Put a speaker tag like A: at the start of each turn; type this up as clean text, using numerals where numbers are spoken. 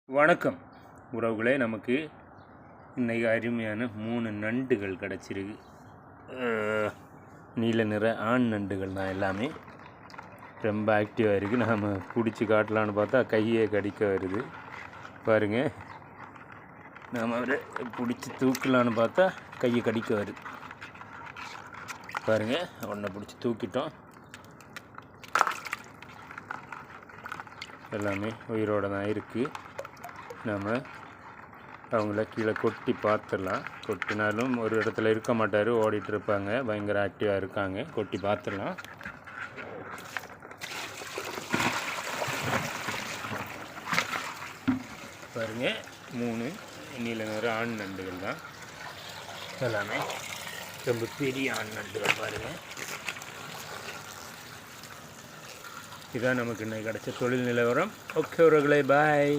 A: வணக்கம் உறவுகளே. நமக்கு இன்றைக்கி அருமையான 3 நண்டுகள் கிடச்சிருக்கு. நீல நிற ஆண் நண்டுகள் தான். எல்லாமே ரொம்ப ஆக்டிவாக இருக்குது. நாம் பிடிச்சி காட்டலான்னு பார்த்தா கையே கடிக்க வருது பாருங்கள். நாம் அவரை பிடிச்சி தூக்கலான்னு பார்த்தா கையை கடிக்க வருது பாருங்கள். ஒன்றை பிடிச்சி தூக்கிட்டோம். எல்லாமே உயிரோடு தான் இருக்குது. நாம் அவங்கள கீழே கொட்டி பார்த்துடலாம். கொட்டினாலும் ஒரு இடத்துல இருக்க மாட்டார், ஓடிட்டு இருப்பாங்க. பயங்கர ஆக்டிவாக இருக்காங்க. கொட்டி பார்த்துடலாம். பாருங்கள், 3 நீல நிற ஆண் நண்டுகள் தான். எல்லாமே ரொம்ப பெரிய ஆண் நண்டுகள் பாருங்கள். இதான் நமக்கு இன்னைக்கு கிடைச்ச தொழில் நிலவரம். ஓகே உறவுகளே, பாய்.